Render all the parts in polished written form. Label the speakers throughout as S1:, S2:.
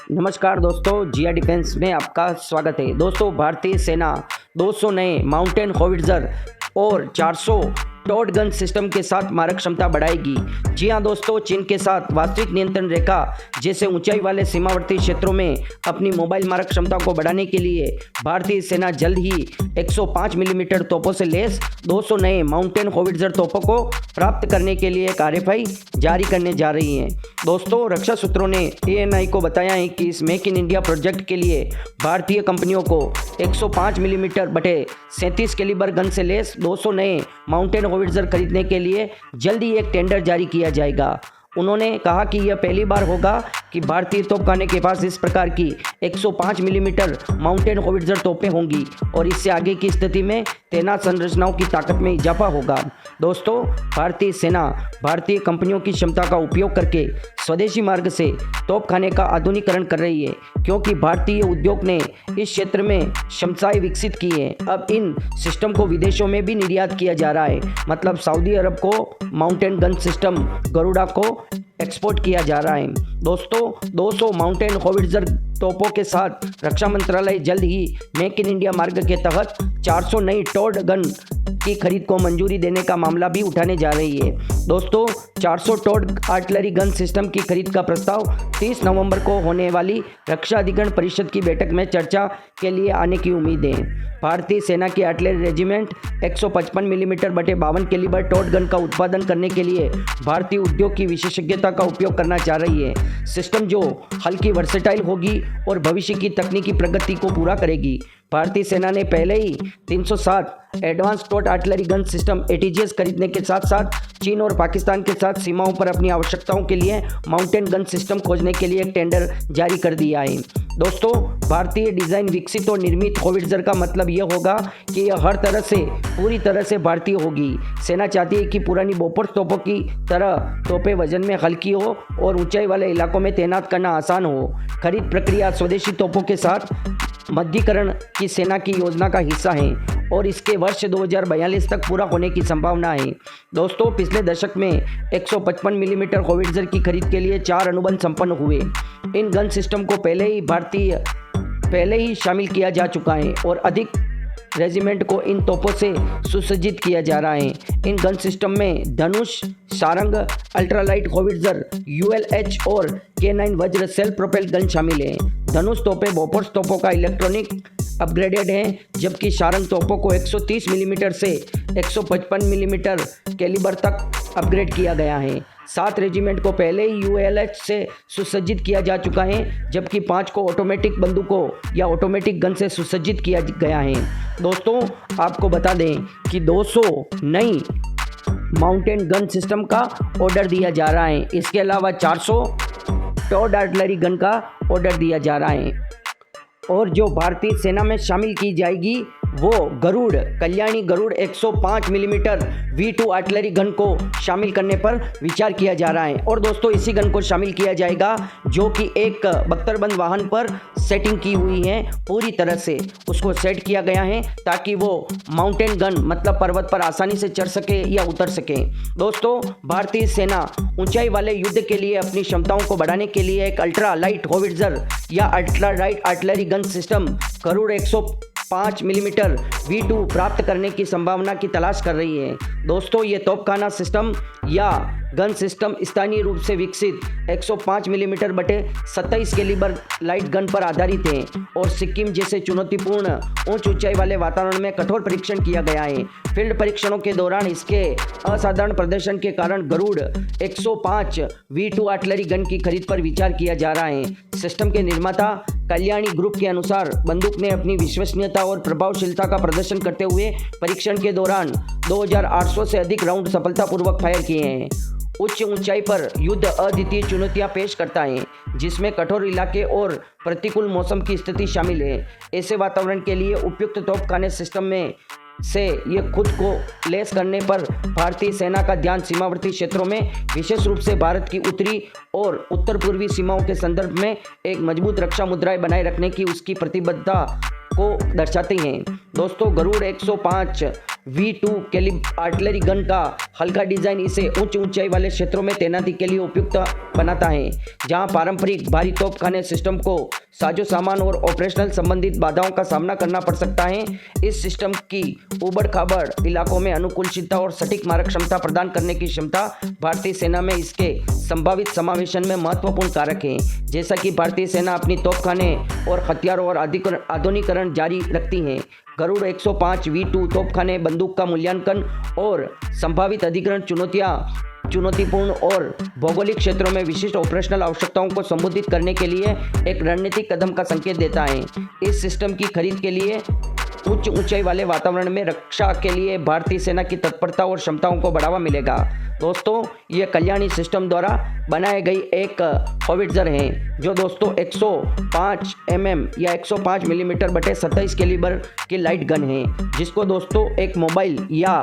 S1: नमस्कार दोस्तों, जिया डिफेंस में आपका स्वागत है। दोस्तों, भारतीय सेना 200 नए माउंटेन होविट्जर और 400 टॉड गन सिस्टम के साथ मारक क्षमता बढ़ाएगी। जी हां दोस्तों, चीन के साथ वास्तविक नियंत्रण रेखा जैसे ऊंचाई वाले सीमावर्ती क्षेत्रों में अपनी मोबाइल मारक क्षमता को बढ़ाने के लिए भारतीय सेना जल्द ही 105 मिलीमीटर तोपों से लैस 200 नए माउंटेन होविट्जर तोपों को प्राप्त करने के लिए एक RFI जारी करने जा रही है। दोस्तों, रक्षा सूत्रों ने ANI को बताया है कि इस मेक इन इंडिया प्रोजेक्ट के लिए भारतीय कंपनियों को 105 मिलीमीटर बटे 37 कैलिबर गन से लैस 200 नए माउंटेन होविट्जर खरीदने के लिए जल्द ही एक टेंडर जारी किया जाएगा। उन्होंने कहा कि यह पहली बार होगा कि भारतीय तोपखाने के पास इस प्रकार की 105 मिलीमीटर माउंटेन होविट्जर तोपें होंगी और इससे आगे की स्थिति में तैनात संरचनाओं की ताकत में इजाफा होगा। दोस्तों, भारतीय सेना भारतीय कंपनियों की क्षमता का उपयोग करके स्वदेशी मार्ग से तोपखाने का आधुनिकीकरण कर रही है, क्योंकि भारतीय उद्योग ने इस क्षेत्र में क्षमताएं विकसित की हैं। अब इन सिस्टम को विदेशों में भी निर्यात किया जा रहा है, मतलब सऊदी अरब को माउंटेन गन सिस्टम गरुड़ा को एक्सपोर्ट किया जा रहा है। दोस्तों, 200 माउंटेन होविट्जर तोपों के साथ रक्षा मंत्रालय जल्द ही मेक इन इंडिया मार्ग के तहत 400 नई टॉड गन की खरीद को मंजूरी देने का मामला भी उठाने जा रही है। दोस्तों, 400 टॉड आर्टिलरी गन सिस्टम की खरीद का प्रस्ताव 30 नवंबर को होने वाली रक्षा अधिकरण परिषद की बैठक में चर्चा के लिए आने की उम्मीद है। भारतीय सेना की आर्टिलरी रेजिमेंट 155 मिलीमीटर बटे 52 कैलिबर टॉड गन का उत्पादन करने के लिए भारतीय उद्योग की विशेषज्ञता का उपयोग करना चाह रही है। सिस्टम जो हल्की वर्सेटाइल होगी और भविष्य की तकनीकी प्रगति को पूरा करेगी। भारतीय सेना ने पहले ही 307 advance towed artillery gun system ATGS खरीदने के साथ साथ चीन और पाकिस्तान के साथ सीमाओं पर अपनी आवश्यकताओं के लिए माउंटेन गन सिस्टम खोजने के लिए एक टेंडर जारी कर दिया है। दोस्तों, भारतीय डिज़ाइन विकसित और निर्मित होविट्जर का मतलब यह होगा कि यह हर तरह से पूरी तरह से भारतीय होगी। सेना चाहती है कि पुरानी बोफोर्स तोपों की तरह तोपें वजन में हल्की हो और ऊंचाई वाले इलाकों में तैनात करना आसान हो। खरीद प्रक्रिया स्वदेशी तोपों के साथ मध्यीकरण की सेना की योजना का हिस्सा है और इसके वर्ष 2042 तक पूरा होने की संभावना है। दोस्तों, पिछले दशक में 155 मिलीमीटर होविट्जर की खरीद के लिए 4 अनुबंध संपन्न हुए। इन गन सिस्टम को पहले ही शामिल किया जा चुका है और अधिक रेजिमेंट को इन तोपों से सुसज्जित किया जा रहा है। इन गन सिस्टम में धनुष, सारंग, अल्ट्रालाइट होविट्जर, ULH और K9 वज्र सेल्फ प्रोपेल्ड गन शामिल हैं। धनुष तोपें बोफोर्स तोपों का इलेक्ट्रॉनिक अपग्रेडेड हैं, जबकि सारंग तोपों को 130 मिलीमीटर से 155 मिलीमीटर कैलिबर तक अपग्रेड किया गया है। 7 रेजिमेंट को पहले ही ULH से सुसज्जित किया जा चुका है, जबकि 5 को ऑटोमेटिक बंदूकों या ऑटोमेटिक गन से सुसज्जित किया गया है। दोस्तों, आपको बता दें कि 200 नई माउंटेन गन सिस्टम का ऑर्डर दिया जा रहा है। इसके अलावा 400 टॉड आर्टिलरी गन का ऑर्डर दिया जा रहा है और जो भारतीय सेना में शामिल की जाएगी वो Kalyani Garuda 105 millimetre V2 artillery gun को शामिल करने पर विचार किया जा रहा है। और दोस्तों, इसी गन को शामिल किया जाएगा जो कि एक बख्तरबंद वाहन पर सेटिंग की हुई है। पूरी तरह से उसको सेट किया गया है ताकि वो माउंटेन गन मतलब पर्वत पर आसानी से चढ़ सके या उतर सके। दोस्तों, भारतीय सेना ऊंचाई वाले युद्ध के लिए अपनी क्षमताओं को बढ़ाने के लिए एक अल्ट्रा लाइट होविट्जर या ultra light artillery gun system Garuda 105 millimetre V2 प्राप्त करने की संभावना की तलाश कर रही है। दोस्तों, ये तोपखाना सिस्टम या गन सिस्टम स्थानीय रूप से विकसित 105 मिलीमीटर बटे 27 कैलिबर लाइट गन पर आधारित है और सिक्किम जैसे चुनौतीपूर्ण उच्च ऊंचाई वाले वातावरण में कठोर परीक्षण किया गया है। फील्ड परीक्षणों के दौरान इसके असाधारण प्रदर्शन के कारण गरुड़ 105 V2 आर्टिलरी गन की खरीद पर विचार किया जा रहा है। सिस्टम के निर्माता कल्याणी ग्रुप के अनुसार बंदूक ने अपनी विश्वसनीयता और प्रभावशीलता का प्रदर्शन करते हुए परीक्षण के दौरान 2800 से अधिक राउंड सफलतापूर्वक फायर किए हैं। उच्च ऊंचाई पर युद्ध अद्वितीय चुनौतियां पेश करता है, जिसमें कठोर इलाके और प्रतिकूल मौसम की स्थिति शामिल है। ऐसे वातावरण के लिए उपयुक्त तोपखाने सिस्टम में से ये खुद को लैस करने पर भारतीय सेना का ध्यान सीमावर्ती क्षेत्रों में विशेष रूप से भारत की उत्तरी और उत्तर पूर्वी सीमाओं के संदर्भ में एक मजबूत रक्षा मुद्राएं बनाए रखने की उसकी प्रतिबद्धता को दर्शाते हैं। दोस्तों Garuda 105 V2 calibre artillery gun का हल्का डिजाइन इसे उच्च ऊंचाई वाले क्षेत्रों में तैनाती के लिए उपयुक्त बनाता है, जहां पारंपरिक भारी तोपखाने सिस्टम को साजो सामान और ऑपरेशनल संबंधित बाधाओं का सामना करना पड़ सकता है। इस सिस्टम की उबड़ खाबड़ इलाकों में अनुकूलशीलता और सटीक मारक क्षमता प्रदान करने की क्षमता भारतीय सेना में इसके संभावित समावेशन में महत्वपूर्ण कारक है। जैसा कि भारतीय सेना अपनी तोपखाने और हथियारों और आधुनिकीकरण जारी रखती है, गरुड़ 105 V2 तोपखाने बंदूक का मूल्यांकन और संभावित अधिग्रहण चुनौतीपूर्ण और भौगोलिक क्षेत्रों में विशिष्ट ऑपरेशनल आवश्यकताओं को संबोधित करने के लिए एक रणनीतिक कदम का संकेत देता है। इस सिस्टम की खरीद के लिए उच्च ऊंचाई वाले वातावरण में रक्षा के लिए भारतीय सेना की तत्परता और क्षमताओं को बढ़ावा मिलेगा। दोस्तों ये कल्याणी सिस्टम द्वारा बनाई गई एक हॉविट्जर है, जो दोस्तों 105 mm या 105 मिलीमीटर बटे 27 कैलिबर की लाइट गन है, जिसको दोस्तों एक मोबाइल या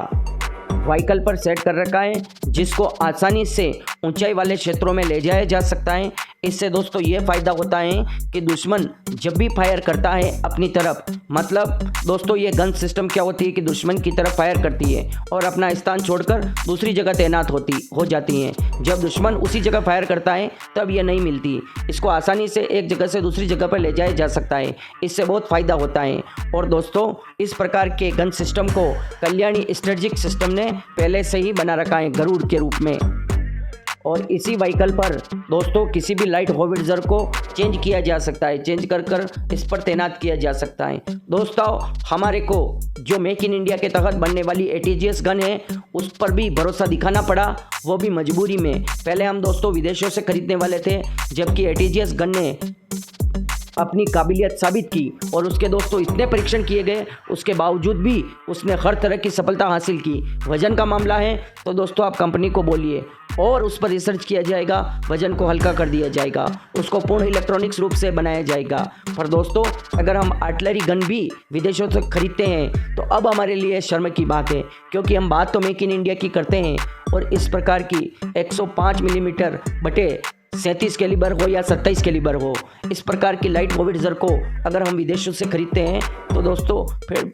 S1: व्हीकल पर सेट कर रखा है, जिसको आसानी से ऊंचाई वाले क्षेत्रों में ले जाया जा सकता है। इससे दोस्तों ये फ़ायदा होता है कि दुश्मन जब भी फायर करता है अपनी तरफ, मतलब दोस्तों ये गन सिस्टम क्या होती है कि दुश्मन की तरफ फायर करती है और अपना स्थान छोड़कर दूसरी जगह तैनात हो जाती हैं। जब दुश्मन उसी जगह फायर करता है तब ये नहीं मिलती। इसको आसानी से एक जगह से दूसरी जगह पर ले जाया जा सकता है, इससे बहुत फ़ायदा होता है। और दोस्तों इस प्रकार के गन सिस्टम को कल्याणी स्ट्रेटेजिक सिस्टम ने पहले से ही बना रखा है गरुड़ के रूप में, और इसी व्हीकल पर दोस्तों किसी भी लाइट हॉविट्जर को चेंज किया जा सकता है, चेंज कर इस पर तैनात किया जा सकता है। दोस्तों हमारे को जो मेक इन इंडिया के तहत बनने वाली ATGS गन है उस पर भी भरोसा दिखाना पड़ा, वो भी मजबूरी में। पहले हम दोस्तों विदेशों से खरीदने वाले थे, जबकि ATGS गन ने अपनी काबिलियत साबित की और उसके दोस्तों इतने परीक्षण किए गए, उसके बावजूद भी उसने हर तरह की सफलता हासिल की। वजन का मामला है तो दोस्तों आप कंपनी को बोलिए और उस पर रिसर्च किया जाएगा, वजन को हल्का कर दिया जाएगा, उसको पूर्ण इलेक्ट्रॉनिक्स रूप से बनाया जाएगा। पर दोस्तों अगर हम आर्टिलरी गन भी विदेशों से खरीदते हैं तो अब हमारे लिए शर्म की बात है, क्योंकि हम बात तो मेक इन इंडिया की करते हैं और इस प्रकार की 105 मिलीमीटर बटे 37 कैलिबर हो या 27 कैलिबर हो, इस प्रकार की लाइट हॉविट्जर को अगर हम विदेशों से खरीदते हैं तो दोस्तों फिर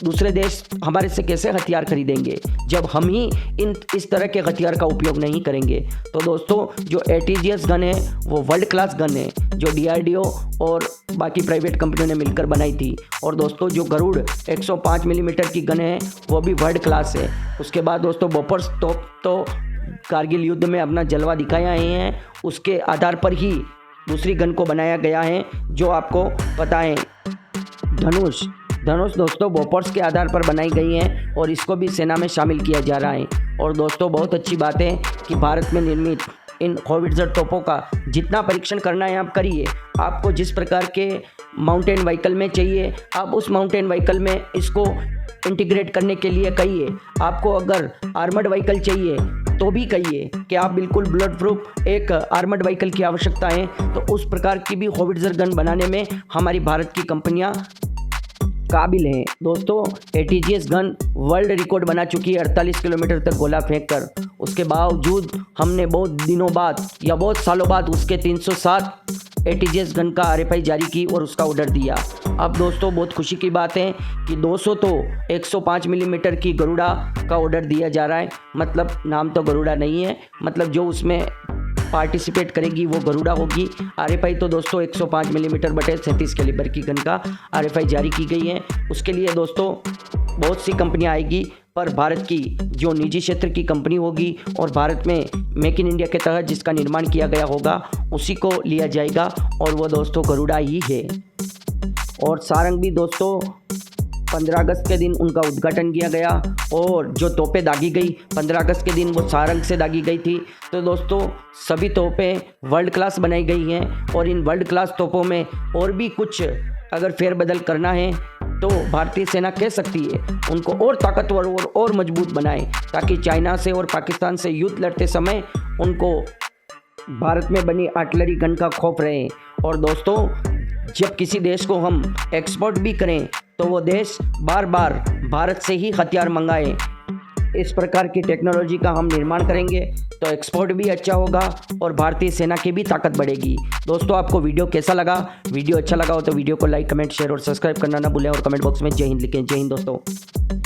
S1: दूसरे देश हमारे से कैसे हथियार खरीदेंगे जब हम ही इस तरह के हथियार का उपयोग नहीं करेंगे। तो दोस्तों जो ATGS गन है वो वर्ल्ड क्लास गन है, जो DRDO और बाकी प्राइवेट कंपनियों ने मिलकर बनाई थी। और दोस्तों जो गरुड़ 105 मिलीमीटर की गन है वो भी वर्ल्ड क्लास है। उसके बाद दोस्तों बोपर्स तोप तो कारगिल युद्ध में अपना जलवा दिखाया हैं, उसके आधार पर ही दूसरी गन को बनाया गया है, जो आपको पता है धनुष दोस्तों बोपर्स के आधार पर बनाई गई है और इसको भी सेना में शामिल किया जा रहा है। और दोस्तों बहुत अच्छी बात है कि भारत में निर्मित इन हॉविट्जर तोपों का जितना परीक्षण करना है आप करिए। आपको जिस प्रकार के माउंटेन व्हीकल में चाहिए आप उस माउंटेन व्हीकल में इसको इंटीग्रेट करने के लिए कहिए। आपको अगर आर्मर्ड व्हीकल चाहिए तो भी कहिए कि आप बिल्कुल बुलेट प्रूफ एक आर्मर्ड व्हीकल की आवश्यकता है, तो उस प्रकार की भी हॉविट्जर गन बनाने में हमारी भारत की कंपनियां काबिल हैं। दोस्तों ATGS गन वर्ल्ड रिकॉर्ड बना चुकी है 48 किलोमीटर तक गोला फेंककर। उसके बावजूद हमने बहुत दिनों बाद या बहुत सालों बाद उसके 307 ATGS गन का RFI जारी की और उसका ऑर्डर दिया। अब दोस्तों बहुत खुशी की बात है कि 200 तो 105 मिलीमीटर की गरुड़ा का ऑर्डर दिया जा रहा है। मतलब नाम तो गरुड़ा नहीं है, मतलब जो उसमें पार्टिसिपेट करेगी वो गरुड़ा होगी। RFI तो दोस्तों 105 मिलीमीटर बटे 37 कैलिबर की गन का RFI जारी की गई है। उसके लिए दोस्तों बहुत सी कंपनियां आएगी, पर भारत की जो निजी क्षेत्र की कंपनी होगी और भारत में मेक इन इंडिया के तहत जिसका निर्माण किया गया होगा उसी को लिया जाएगा, और वो दोस्तों गरुड़ा ही है। और सारंग भी दोस्तों 15 अगस्त के दिन उनका उद्घाटन किया गया और जो तोपें दागी गई 15 अगस्त के दिन वो सारंग से दागी गई थी। तो दोस्तों सभी तोपें वर्ल्ड क्लास बनाई गई हैं और इन वर्ल्ड क्लास तोपों में और भी कुछ अगर फेरबदल करना है तो भारतीय सेना कह सकती है उनको और ताकतवर और मजबूत बनाए, ताकि चाइना से और पाकिस्तान से युद्ध लड़ते समय उनको भारत में बनी आर्टिलरी गन का खौफ रहे। और दोस्तों जब किसी देश को हम एक्सपोर्ट भी करें तो वो देश बार बार भारत से ही हथियार मंगाए। इस प्रकार की टेक्नोलॉजी का हम निर्माण करेंगे तो एक्सपोर्ट भी अच्छा होगा और भारतीय सेना की भी ताकत बढ़ेगी। दोस्तों, आपको वीडियो कैसा लगा? वीडियो अच्छा लगा हो तो वीडियो को लाइक, कमेंट, शेयर और सब्सक्राइब करना ना भूलें और कमेंट बॉक्स में जय हिंद लिखें। जय हिंद दोस्तों।